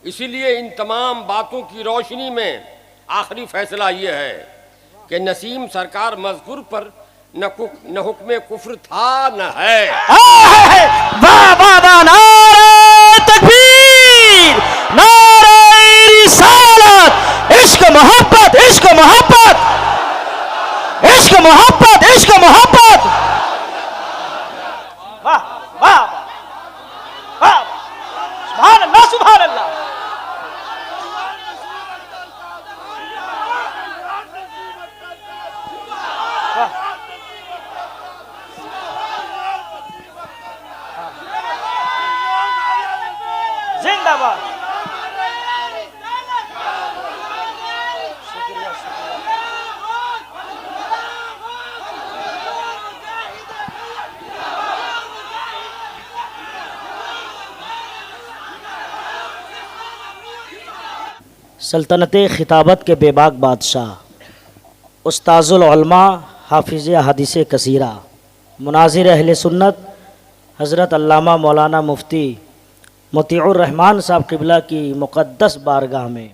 اسی لیے ان تمام باتوں کی روشنی میں آخری فیصلہ یہ ہے کہ نسیم سرکار مذکور پر نہ حکم کفر تھا نہ ہے۔ واہ واہ واہ، نعرہ تکبیر، نعرہ رسالت، عشق محبت، عشق محبت، عشق محبت، عشق محبت۔ واہ واہ واہ، سبحان اللہ سبحان اللہ۔ زندہ باد۔ سلطنت خطابت کے بے باک بادشاہ، استاذ العلماء، حافظ حدیث کثیرہ، مناظر اہل سنت حضرت علامہ مولانا مفتی مطیع الرحمان صاحب قبلہ کی مقدس بارگاہ میں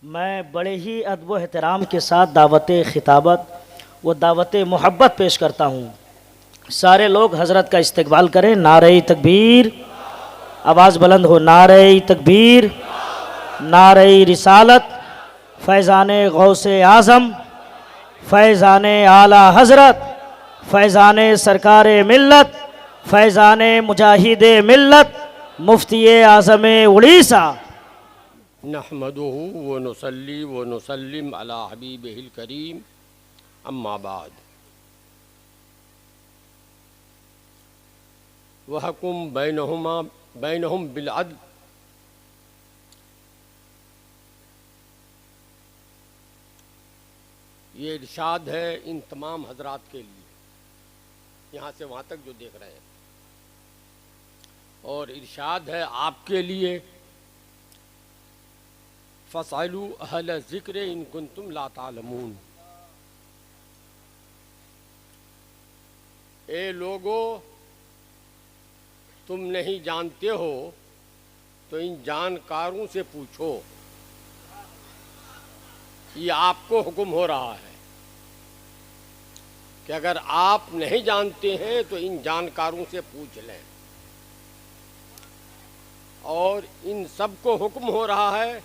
میں بڑے ہی ادب و احترام کے ساتھ دعوت خطابت و دعوت محبت پیش کرتا ہوں۔ سارے لوگ حضرت کا استقبال کریں۔ نعرہ تکبیر، آواز بلند ہو، نعرہ تکبیر، نعرہ رسالت، فیضان غوث اعظم، فیضان اعلیٰ حضرت، فیضان سرکار ملت، فیضان مجاہد ملت، مفتی اعظم اڑیسہ۔ نحمدہ ونصلی ونسلم علی حبیبہ الکریم، اما بعد، وحکم بینہم بالعدل، یہ ارشاد ہے ان تمام حضرات کے لیے، یہاں سے وہاں تک جو دیکھ رہے ہیں، اور ارشاد ہے آپ کے لیے، فَاسْأَلُوا أَهْلَ الذِّكْرِ إِن كُنتُمْ لَا تَعْلَمُونَ۔ اے لوگو، تم نہیں جانتے ہو تو ان جانکاروں سے پوچھو۔ یہ آپ کو حکم ہو رہا ہے کہ اگر آپ نہیں جانتے ہیں تو ان جانکاروں سے پوچھ لیں، اور ان سب کو حکم ہو رہا ہے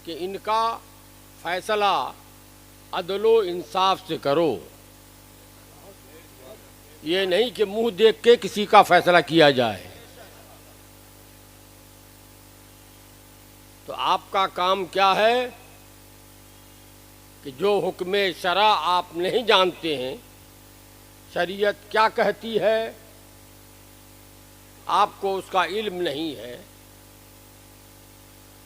کہ ان کا فیصلہ عدل و انصاف سے کرو۔ یہ نہیں کہ منہ دیکھ کے کسی کا فیصلہ کیا جائے۔ تو آپ کا کام کیا ہے کہ جو حکم شرع آپ نہیں جانتے ہیں، شریعت کیا کہتی ہے، آپ کو اس کا علم نہیں ہے،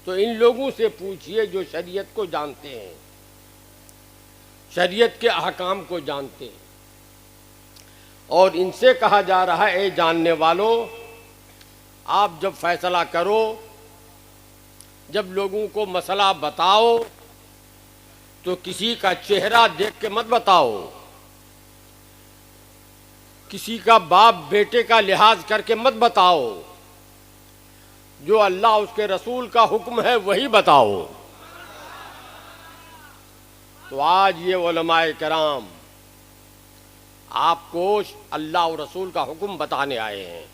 تو ان لوگوں سے پوچھئے جو شریعت کو جانتے ہیں، شریعت کے احکام کو جانتے ہیں، اور ان سے کہا جا رہا ہے اے جاننے والوں، آپ جب فیصلہ کرو، جب لوگوں کو مسئلہ بتاؤ تو کسی کا چہرہ دیکھ کے مت بتاؤ، کسی کا باپ بیٹے کا لحاظ کر کے مت بتاؤ، جو اللہ اس کے رسول کا حکم ہے وہی بتاؤ۔ تو آج یہ علماء کرام آپ کو اللہ اور رسول کا حکم بتانے آئے ہیں،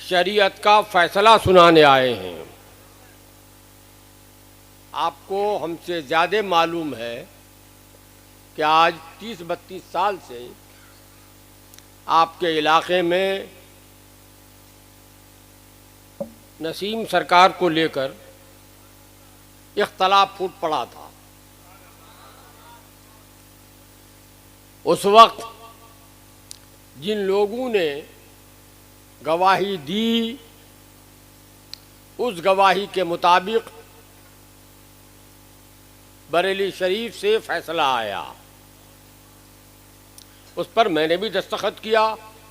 شریعت کا فیصلہ سنانے آئے ہیں۔ آپ کو ہم سے زیادہ معلوم ہے کہ آج 30-32 سال سے آپ کے علاقے میں نسیم سرکار کو لے کر اختلاف پھوٹ پڑا تھا۔ اس وقت جن لوگوں نے گواہی دی، اس گواہی کے مطابق بریلی شریف سے فیصلہ آیا، اس پر میں نے بھی دستخط کیا،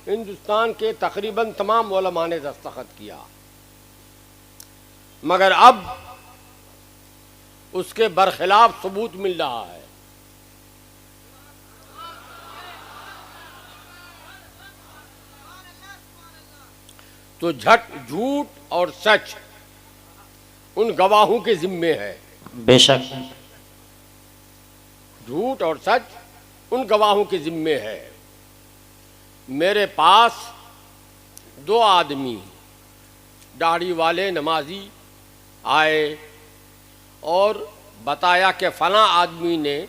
ہندوستان کے تقریباً تمام علماء نے دستخط کیا، مگر اب اس کے برخلاف ثبوت مل رہا ہے۔ تو جھوٹ اور سچ ان گواہوں کے ذمے ہے. بے شک. جھوٹ اور سچ ان گواہوں کے ذمے ہے. میرے پاس 2 آدمی داڑھی والے نمازی آئے اور بتایا کہ فلاں آدمی نے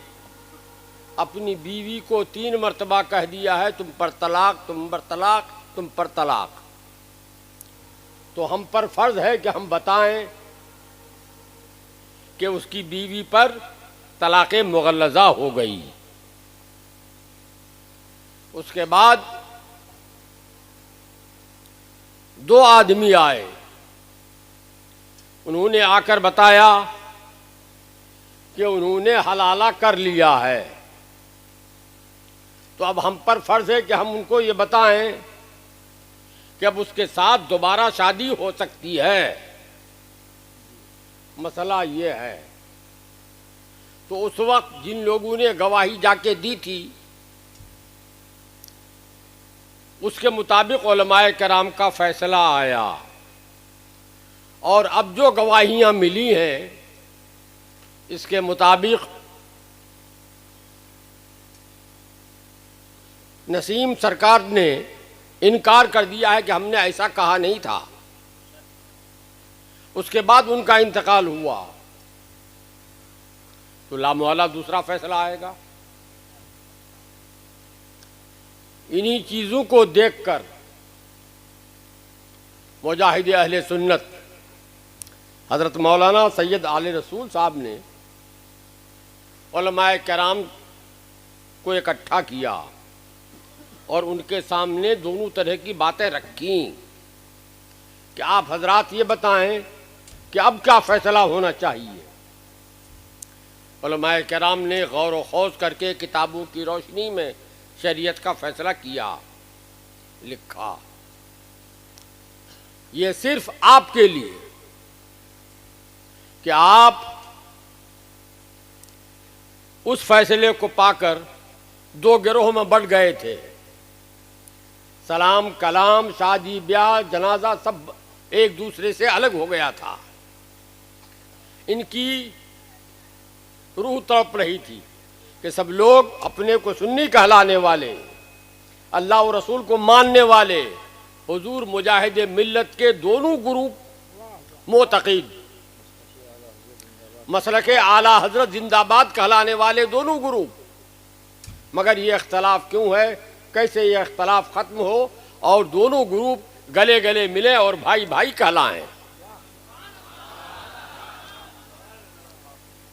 اپنی بیوی کو 3 مرتبہ کہہ دیا ہے تم پر طلاق، تم پر طلاق، تم پر طلاق. تو ہم پر فرض ہے کہ ہم بتائیں کہ اس کی بیوی پر طلاق مغلظہ ہو گئی. اس کے بعد 2 آدمی آئے، انہوں نے آ کر بتایا کہ انہوں نے حلالہ کر لیا ہے. تو اب ہم پر فرض ہے کہ ہم ان کو یہ بتائیں کہ اب اس کے ساتھ دوبارہ شادی ہو سکتی ہے. مسئلہ یہ ہے. تو اس وقت جن لوگوں نے گواہی جا کے دی تھی اس کے مطابق علماء کرام کا فیصلہ آیا، اور اب جو گواہیاں ملی ہیں اس کے مطابق نسیم سرکار نے انکار کر دیا ہے کہ ہم نے ایسا کہا نہیں تھا. اس کے بعد ان کا انتقال ہوا تو لامحالہ دوسرا فیصلہ آئے گا. انہی چیزوں کو دیکھ کر مجاہد اہل سنت حضرت مولانا سید آل رسول صاحب نے علماء کرام کو اکٹھا کیا اور ان کے سامنے دونوں طرح کی باتیں رکھیں کہ آپ حضرات یہ بتائیں کہ اب کیا فیصلہ ہونا چاہیے. علماء کرام نے غور و خوض کر کے کتابوں کی روشنی میں شریعت کا فیصلہ کیا، لکھا. یہ صرف آپ کے لیے کہ آپ اس فیصلے کو پا کر 2 گروہ میں بٹ گئے تھے. سلام کلام، شادی بیاہ، جنازہ سب ایک دوسرے سے الگ ہو گیا تھا. ان کی روح تڑپ رہی تھی کہ سب لوگ اپنے کو سنی کہلانے والے، اللہ و رسول کو ماننے والے، حضور مجاہد ملت کے دونوں گروپ معتقد، مسلک اعلیٰ حضرت زندہ باد کہلانے والے دونوں گروپ. مگر یہ اختلاف کیوں ہے؟ کیسے یہ اختلاف ختم ہو اور دونوں گروپ گلے گلے ملے اور بھائی بھائی کہلائیں؟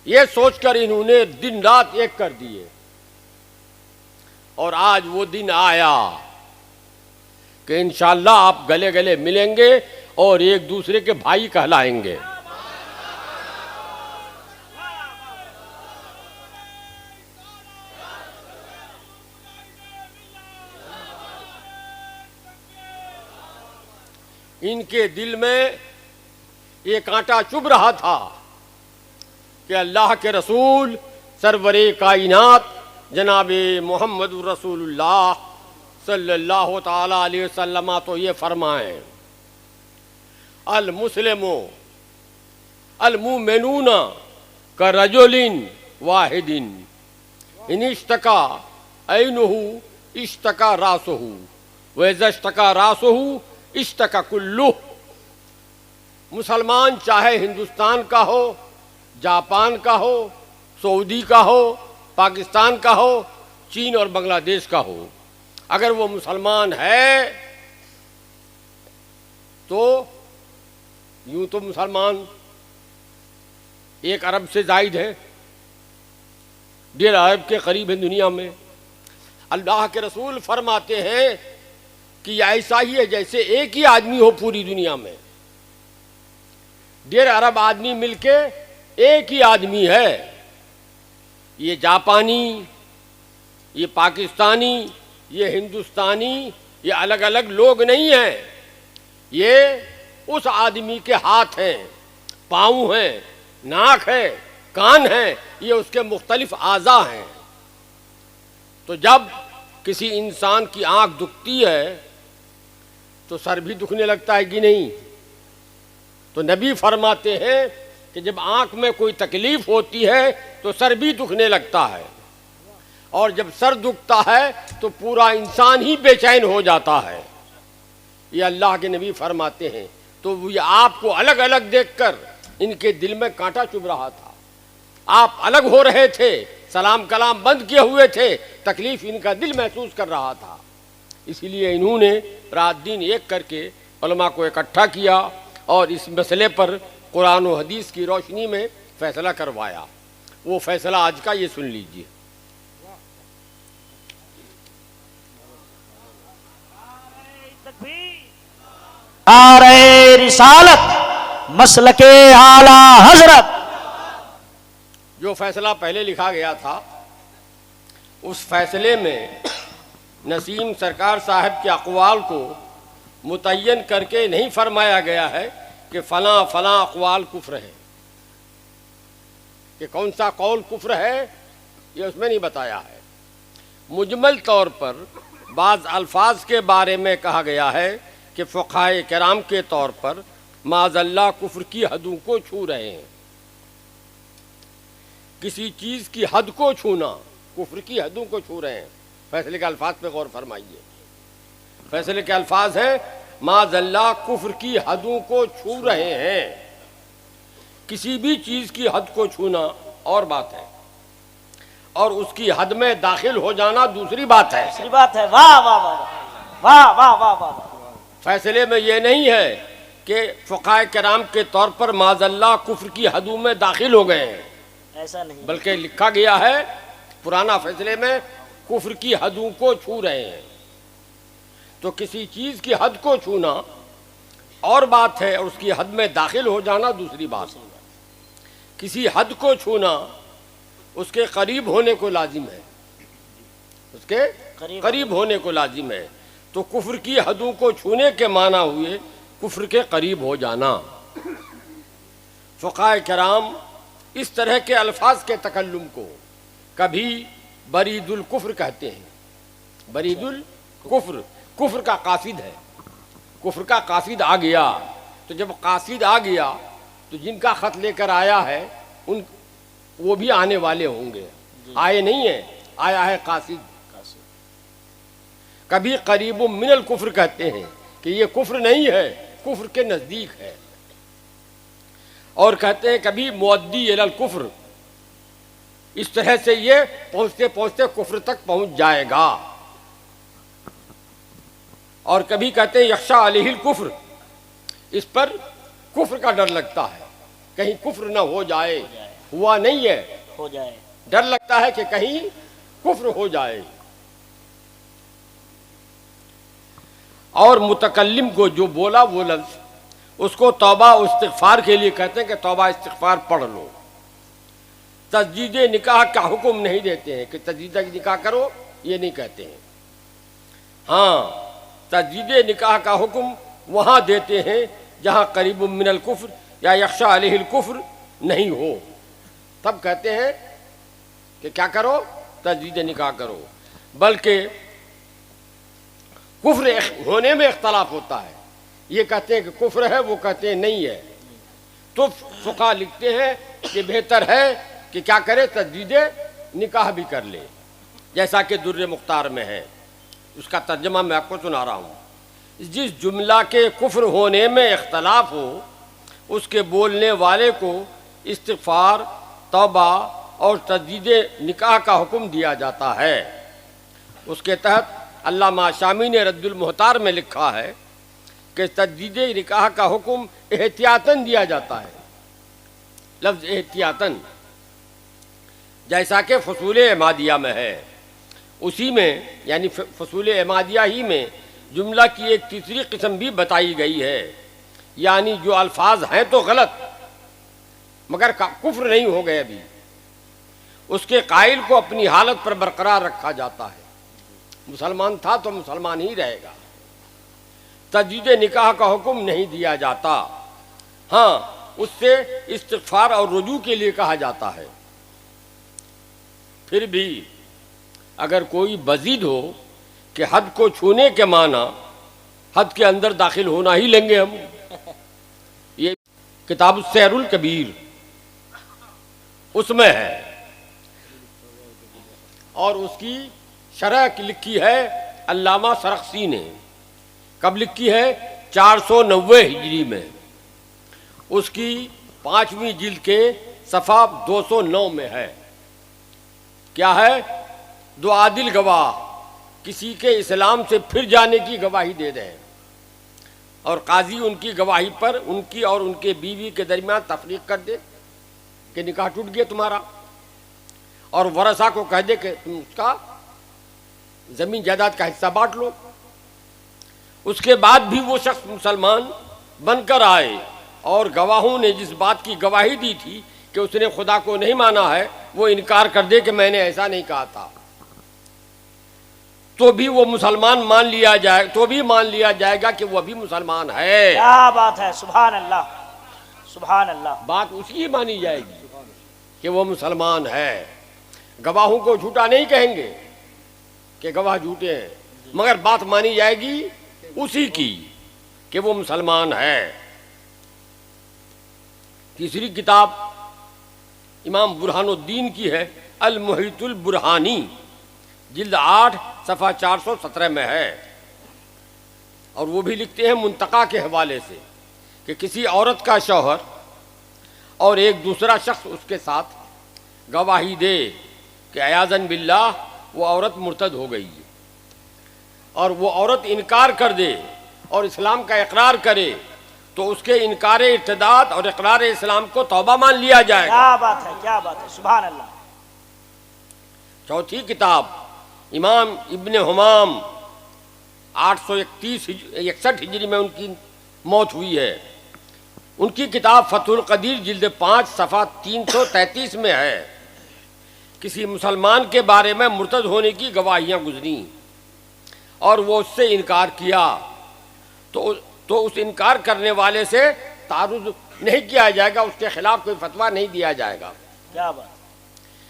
یہ سوچ کر انہوں نے دن رات ایک کر دیے، اور آج وہ دن آیا کہ انشاءاللہ آپ گلے گلے ملیں گے اور ایک دوسرے کے بھائی کہلائیں گے. ان کے دل میں یہ کانٹا چبھ رہا تھا کہ اللہ کے رسول سرور کائنات جناب محمد رسول اللہ صلی اللہ تعالی علیہ وسلم تو یہ فرمائیں، المسلم المؤمنون کرجل واحد ان اشتکا عینہ اشتکا راسہ وإذا اشتکا راسہ اشتکا کلہ. مسلمان چاہے ہندوستان کا ہو، جاپان کا ہو، سعودی کا ہو، پاکستان کا ہو، چین اور بنگلہ دیش کا ہو، اگر وہ مسلمان ہے تو یوں تو مسلمان 1 ارب سے زائد ہے، 1.5 ارب کے قریب ہیں دنیا میں. اللہ کے رسول فرماتے ہیں کہ ایسا ہی ہے جیسے ایک ہی آدمی ہو پوری دنیا میں. 1.5 ارب آدمی مل کے ایک ہی آدمی ہے. یہ جاپانی، یہ پاکستانی، یہ ہندوستانی، یہ الگ الگ لوگ نہیں ہیں. یہ اس آدمی کے ہاتھ ہیں، پاؤں ہیں، ناک ہے، کان ہیں، یہ اس کے مختلف اعضاء ہیں. تو جب کسی انسان کی آنکھ دکھتی ہے تو سر بھی دکھنے لگتا ہے کہ نہیں؟ تو نبی فرماتے ہیں کہ جب آنکھ میں کوئی تکلیف ہوتی ہے تو سر بھی دکھنے لگتا ہے، اور جب سر دکھتا ہے تو پورا انسان ہی بے چین ہو جاتا ہے۔ یہ اللہ کے نبی فرماتے ہیں۔ تو یہ آپ کو الگ الگ دیکھ کر ان کے دل میں کانٹا چبھ رہا تھا، آپ الگ ہو رہے تھے، سلام کلام بند کیے ہوئے تھے، تکلیف ان کا دل محسوس کر رہا تھا۔ اسی لیے انہوں نے رات دن ایک کر کے علماء کو اکٹھا کیا اور اس مسئلے پر قرآن و حدیث کی روشنی میں فیصلہ کروایا۔ وہ فیصلہ آج کا یہ سن لیجیے۔ نعرہ رسالت مسلک اعلی حضرت۔ جو فیصلہ پہلے لکھا گیا تھا اس فیصلے میں نسیم سرکار صاحب کے اقوال کو متعین کر کے نہیں فرمایا گیا ہے کہ فلاں فلاں اقوال کفر ہے، کہ کون سا قول کفر ہے یہ اس میں نہیں بتایا ہے۔ مجمل طور پر بعض الفاظ کے بارے میں کہا گیا ہے کہ فقہائے کرام کے طور پر معاذ اللہ کفر کی حدوں کو چھو رہے ہیں۔ کسی چیز کی حد کو چھونا، کفر کی حدوں کو چھو رہے ہیں۔ فیصلے کے الفاظ پہ غور فرمائیے۔ فیصلے کے الفاظ ہیں معاذ اللہ کفر کی حدوں کو چھو رہے ہیں۔ کسی بھی چیز کی حد کو چھونا اور بات ہے، اور اس کی حد میں داخل ہو جانا دوسری بات ہے۔ دوسری بات ہے۔ واہ واہ واہ واہ واہ واہ واہ۔ فیصلے میں یہ نہیں ہے کہ فقہائے کرام کے طور پر معاذ اللہ کفر کی حدوں میں داخل ہو گئے ہیں، ایسا نہیں، بلکہ لکھا گیا ہے پرانا فیصلے میں کفر کی حدوں کو چھو رہے ہیں۔ تو کسی چیز کی حد کو چھونا اور بات ہے، اور اس کی حد میں داخل ہو جانا دوسری بات ہے۔ کسی حد کو چھونا اس کے قریب ہونے کو لازم ہے، اس کے قریب ہونے کو لازم ہے۔ تو کفر کی حدوں کو چھونے کے معنی ہوئے کفر کے قریب ہو جانا۔ فقہائے کرام اس طرح کے الفاظ کے تکلم کو کبھی برید الکفر کہتے ہیں۔ برید الکفر، کفر کا قاصد ہے، کفر کا قاصد آ گیا۔ تو جب قاصد آ گیا تو جن کا خط لے کر آیا ہے وہ بھی آنے والے ہوں گے، آئے نہیں ہیں، آیا ہے قاصد۔ کبھی قریب من الکفر کہتے ہیں کہ یہ کفر نہیں ہے، کفر کے نزدیک ہے، اور کہتے ہیں کبھی مؤدی الی الکفر، اس طرح سے یہ پہنچتے پہنچتے کفر تک پہنچ جائے گا۔ اور کبھی کہتے ہیں یخشا علیہ الکفر، اس پر کفر کا ڈر لگتا ہے، کہیں کفر نہ ہو جائے، ہوا نہیں ہے، ہو جائے، ڈر لگتا ہے کہ کہیں کفر ہو جائے۔ اور متکلم کو جو بولا وہ لفظ اس کو توبہ و استغفار کے لیے کہتے ہیں کہ توبہ استغفار پڑھ لو۔ تجدید نکاح کا حکم نہیں دیتے ہیں کہ تجدید نکاح کرو، یہ نہیں کہتے ہیں۔ ہاں، تجدید نکاح کا حکم وہاں دیتے ہیں جہاں قریب من الکفر یا یخشا علیہ الکفر نہیں ہو، تب کہتے ہیں کہ کیا کرو، تجدید نکاح کرو۔ بلکہ کفر ہونے میں اختلاف ہوتا ہے، یہ کہتے ہیں کہ کفر ہے، وہ کہتے ہیں نہیں ہے۔ تو فقہا لکھتے ہیں کہ بہتر ہے کہ کیا کرے، تجدید نکاح بھی کر لے، جیسا کہ در مختار میں ہے۔ اس کا ترجمہ میں آپ کو سنا رہا ہوں۔ جس جملہ کے کفر ہونے میں اختلاف ہو اس کے بولنے والے کو استغفار، توبہ اور تجدید نکاح کا حکم دیا جاتا ہے۔ اس کے تحت علامہ شامی نے رد المحتار میں لکھا ہے کہ تجدید نکاح کا حکم احتیاطاً دیا جاتا ہے، لفظ احتیاطاً، جیسا کہ فصول عمادیہ میں ہے۔ اسی میں یعنی فصول عمادیہ ہی میں جملہ کی ایک تیسری قسم بھی بتائی گئی ہے، یعنی جو الفاظ ہیں تو غلط مگر کفر نہیں ہو گئے ابھی، اس کے قائل کو اپنی حالت پر برقرار رکھا جاتا ہے، مسلمان تھا تو مسلمان ہی رہے گا۔ تجدید نکاح کا حکم نہیں دیا جاتا، ہاں اس سے استغفار اور رجوع کے لیے کہا جاتا ہے۔ پھر بھی اگر کوئی مزید ہو کہ حد کو چھونے کے معنی حد کے اندر داخل ہونا ہی لیں گے ہم. یہ کتاب السیر الکبیر اس میں ہے، اور اس کی شرح لکھی ہے علامہ سرخسی نے. کب لکھی ہے؟ 490 ہجری میں. اس کی 5ویں جلد کے صفحہ 209 میں ہے. کیا ہے؟ دو عادل گواہ کسی کے اسلام سے پھر جانے کی گواہی دے دیں اور قاضی ان کی گواہی پر ان کی اور ان کے بیوی کے درمیان تفریق کر دے کہ نکاح ٹوٹ گیا تمہارا، اور ورثہ کو کہہ دے کہ تم اس کا زمین جائیداد کا حصہ بانٹ لو. اس کے بعد بھی وہ شخص مسلمان بن کر آئے اور گواہوں نے جس بات کی گواہی دی تھی کہ اس نے خدا کو نہیں مانا ہے وہ انکار کر دے کہ میں نے ایسا نہیں کہا تھا، تو بھی وہ مسلمان مان لیا جائے، تو بھی مان لیا جائے گا کہ وہ ابھی مسلمان ہے. کیا بات ہے، سبحان اللہ سبحان اللہ. بات اسی کی مانی جائے گی کہ وہ مسلمان ہے. گواہوں کو جھوٹا نہیں کہیں گے کہ گواہ جھوٹے ہیں، مگر بات مانی جائے گی اسی کی کہ وہ مسلمان ہے. تیسری کتاب امام برہان الدین کی ہے، المحیط البرہانی، جلد 8 صفحہ 417 میں ہے. اور وہ بھی لکھتے ہیں منتقا کے حوالے سے کہ کسی عورت کا شوہر اور ایک دوسرا شخص اس کے ساتھ گواہی دے کہ عیاذاً باللہ وہ عورت مرتد ہو گئی ہے، اور وہ عورت انکار کر دے اور اسلام کا اقرار کرے تو اس کے انکار ارتداد اور اقرار اسلام کو توبہ مان لیا جائے گا. کیا بات ہے، کیا بات ہے، سبحان اللہ. چوتھی کتاب امام ابن حمام 861 ہجری میں ان کی موت ہوئی ہے. ان کی کتاب فتح القدیر جلد 5 صفحہ 333 میں ہے. کسی مسلمان کے بارے میں مرتد ہونے کی گواہیاں گزریں اور وہ اس سے انکار کیا تو اس انکار کرنے والے سے تعرض نہیں کیا جائے گا، اس کے خلاف کوئی فتویٰ نہیں دیا جائے گا. کیا بات.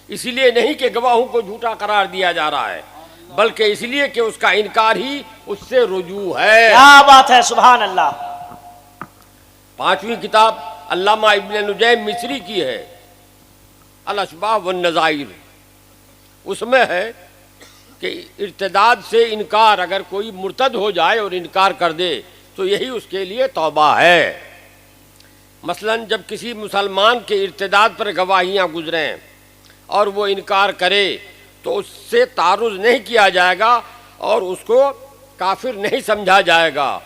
اسی لیے نہیں کہ گواہوں کو جھوٹا قرار دیا جا رہا ہے، بلکہ اس لیے کہ اس کا انکار ہی اس سے رجوع ہے. کیا بات ہے، سبحان اللہ. 5ویں کتاب علامہ ابن نجیم مصری کی ہے، الاشباح والنظائر. اس میں ہے کہ ارتداد سے انکار، اگر کوئی مرتد ہو جائے اور انکار کر دے تو یہی اس کے لیے توبہ ہے. مثلا جب کسی مسلمان کے ارتداد پر گواہیاں گزریں اور وہ انکار کرے تو اس سے تعرض نہیں کیا جائے گا اور اس کو کافر نہیں سمجھا جائے گا.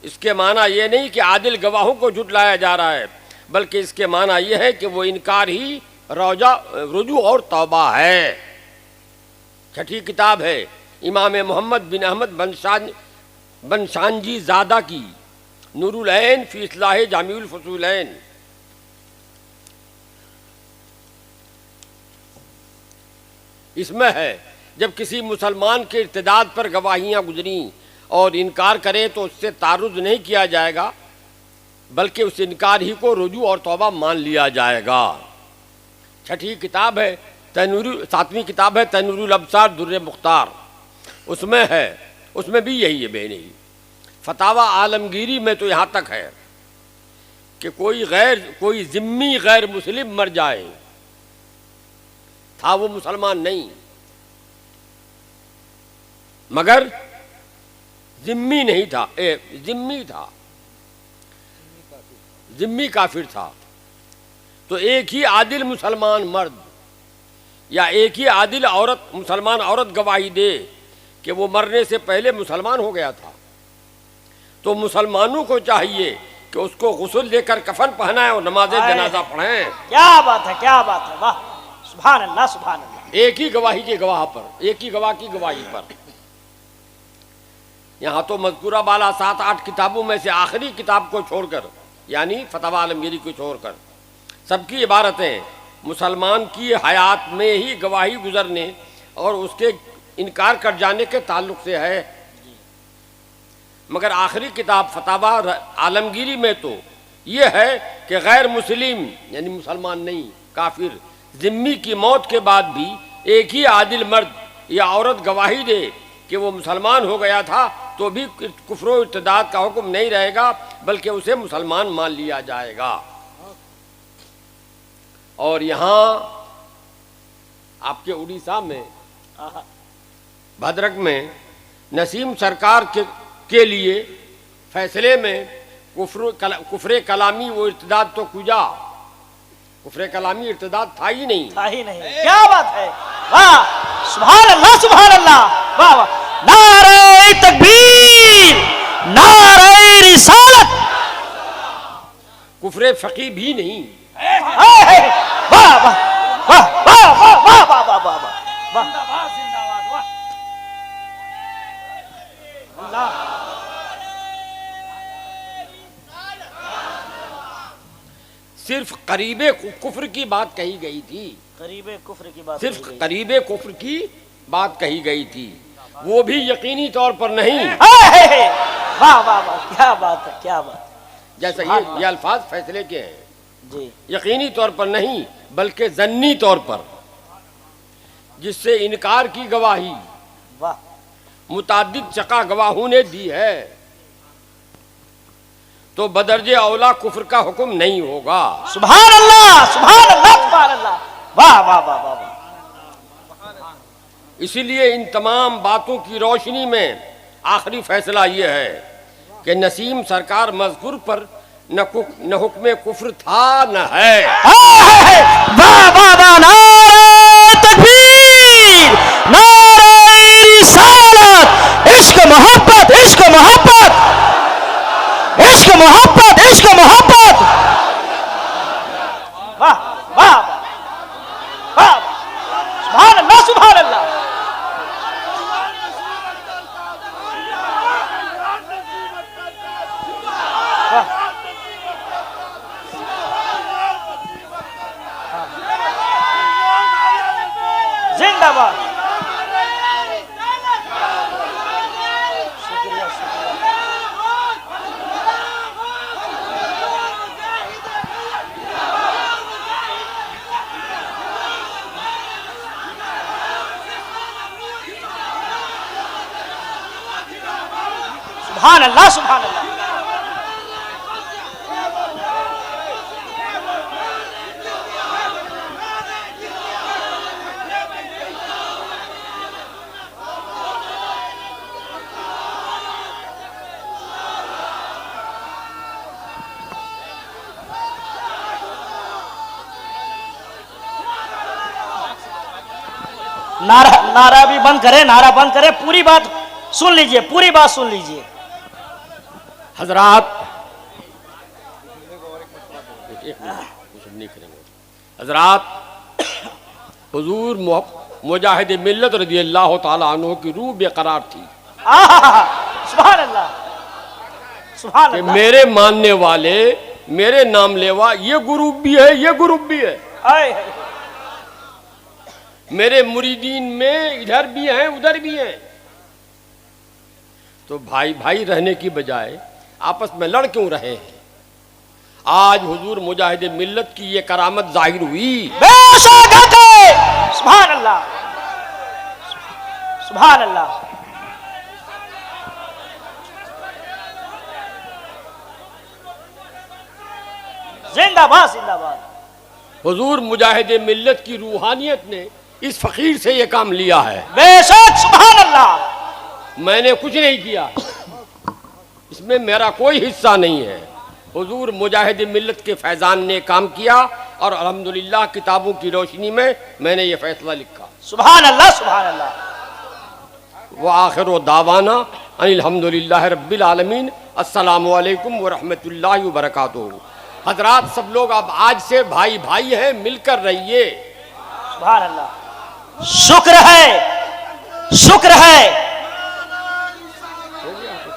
اس کے معنی یہ نہیں کہ عادل گواہوں کو جھٹلایا جا رہا ہے، بلکہ اس کے معنی یہ ہے کہ وہ انکار ہی رجوع اور توبہ ہے. چھٹی کتاب ہے امام محمد بن احمد بنشانجی زادہ کی نور العین فی اصلاح جامع الفصولین. اس میں ہے جب کسی مسلمان کے ارتداد پر گواہیاں گزریں اور انکار کرے تو اس سے تعرض نہیں کیا جائے گا، بلکہ اس انکار ہی کو رجوع اور توبہ مان لیا جائے گا. چھٹی کتاب ہے ساتویں کتاب ہے تنور الابصار در مختار. اس میں بھی یہی ہے بے نہیں. فتاوی عالمگیری میں تو یہاں تک ہے کہ کوئی ذمی غیر مسلم مر جائے، تھا وہ مسلمان نہیں مگر ذمی نہیں تھا، ذمی تھا، ذمی کافر تھا، تو ایک ہی عادل مسلمان مرد یا ایک ہی عادل مسلمان عورت گواہی دے کہ وہ مرنے سے پہلے مسلمان ہو گیا تھا، تو مسلمانوں کو چاہیے کہ اس کو غسل دے کر کفن پہنائیں اور نماز جنازہ پڑھیں. کیا بات ہے، کیا بات ہے، واہ، سبحان اللہ سبحان اللہ. ایک ہی گواہی کے گواہ پر، ایک ہی گواہ کی گواہی پر. یہاں تو مذکورہ بالا 7-8 کتابوں میں سے آخری کتاب کو چھوڑ کر، یعنی فتاوی عالمگیری کو چھوڑ کر، سب کی عبارتیں مسلمان کی حیات میں ہی گواہی گزرنے اور اس کے انکار کر جانے کے تعلق سے ہے. مگر آخری کتاب فتاوی عالمگیری میں تو یہ ہے کہ غیر مسلم یعنی مسلمان نہیں، کافر ذمی کی موت کے بعد بھی ایک ہی عادل مرد یا عورت گواہی دے کہ وہ مسلمان ہو گیا تھا تو بھی کفر و ارتداد کا حکم نہیں رہے گا، بلکہ اسے مسلمان مان لیا جائے گا۔ اور یہاں آپ کے اڑیسہ میں بھدرک میں نسیم سرکار کے لیے فیصلے میں کفر کلامی و ارتداد تو کجا، کفر کلامی ارتداد تھا ہی نہیں۔ کیا بات ہے، واہ سبحان اللہ سبحان اللہ، واہ واہ، نعرہ تکبیر، نعرہ رسالت، کفر فقی بھی نہیں۔ واہ واہ واہ واہ واہ واہ واہ واہ واہ، صرف قریب کفر کی بات کہی گئی تھی، قریب کفر کی بات، صرف قریب کفر کی بات کہی گئی تھی، وہ بھی یقینی طور پر نہیں۔ واہ واہ واہ، کیا بات ہے، کیا بات ہے، جیسا یہ الفاظ فیصلے کے ہیں، جی یقینی طور پر نہیں بلکہ ظنی طور پر، جس سے انکار کی گواہی واہ، متعدد چکا گواہوں نے دی ہے، تو بدرجہ اولا کفر کا حکم نہیں ہوگا۔ سبحان اللہ سبحان اللہ سبحان اللہ، واہ واہ واہ واہ واہ۔ اسی لیے ان تمام باتوں کی روشنی میں آخری فیصلہ یہ ہے کہ نسیم سرکار مذکور پر نہ حکم کفر تھا نہ ہے۔ واہ واہ واہ، نعرہ تکبیر، نعرہ رسالت، عشق محبت عشق محبت عشق محبت عشق محبت، واہ واہ واہ، سبحان اللہ سبحان اللہ۔ زندہ باد، سبحان اللہ سبحان اللہ۔ نعرہ بھی بند کرے، نعرہ بند کرے، پوری بات سن لیجئے، پوری بات سن لیجئے۔ حضرات حضرات حضور مجاہد ملت رضی اللہ تعالیٰ عنہ کی روح بے قرار تھی سبحان اللہ سبحان کہ اللہ، میرے ماننے والے، میرے نام لیوا، یہ گروپ بھی ہے یہ گروپ بھی ہے، آئے ہے، میرے مریدین میں ادھر بھی ہیں ادھر بھی ہیں، تو بھائی بھائی رہنے کی بجائے آپس میں لڑ کیوں رہے ہیں؟ آج حضور مجاہد ملت کی یہ کرامت ظاہر ہوئی۔ بے شک ہے، سبحان اللہ سبحان اللہ۔ زندہ باد زندہ باد، حضور مجاہد ملت کی روحانیت نے اس فقیر سے یہ کام لیا ہے۔ بے شک سبحان اللہ، میں نے کچھ نہیں کیا، اس میں میرا کوئی حصہ نہیں ہے، حضور مجاہد ملت کے فیضان نے کام کیا، اور الحمدللہ کتابوں کی روشنی میں نے یہ فیصلہ لکھا۔ سبحان اللہ سبحان اللہ۔ وآخر دعوانا ان الحمدللہ رب العالمین، السلام علیکم ورحمۃ اللہ وبرکاتہ۔ حضرات سب لوگ اب آج سے بھائی بھائی ہیں، مل کر رہیے۔ سبحان اللہ، شکر ہے شکر ہے۔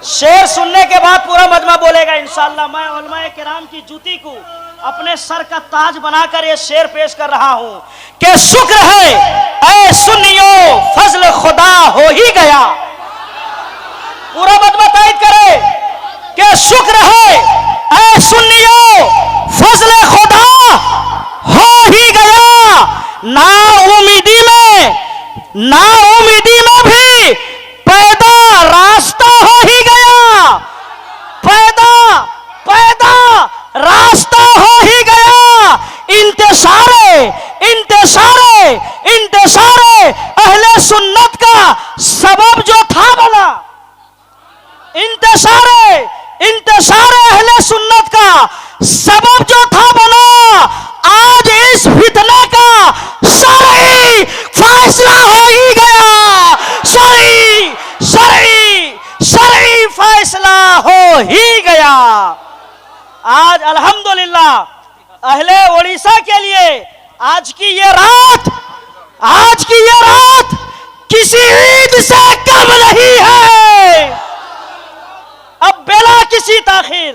شعر سننے کے بعد پورا مجمع بولے گا انشاءاللہ۔ میں علماء کرام کی جوتی کو اپنے سر کا تاج بنا کر یہ شعر پیش کر رہا ہوں کہ شکر ہے اے سنیو فضل خدا ہو ہی گیا۔ پورا مجمع تائید کرے کہ شکر ہے اے سنیو فضل خدا ہو ہی گیا۔ نا امیدی میں بھی پیدا راستہ ہو ہی آج الحمدللہ اہل اڑیسہ کے لیے آج کی یہ رات کسی عید سے کم نہیں ہے. اب بلا کسی تاخیر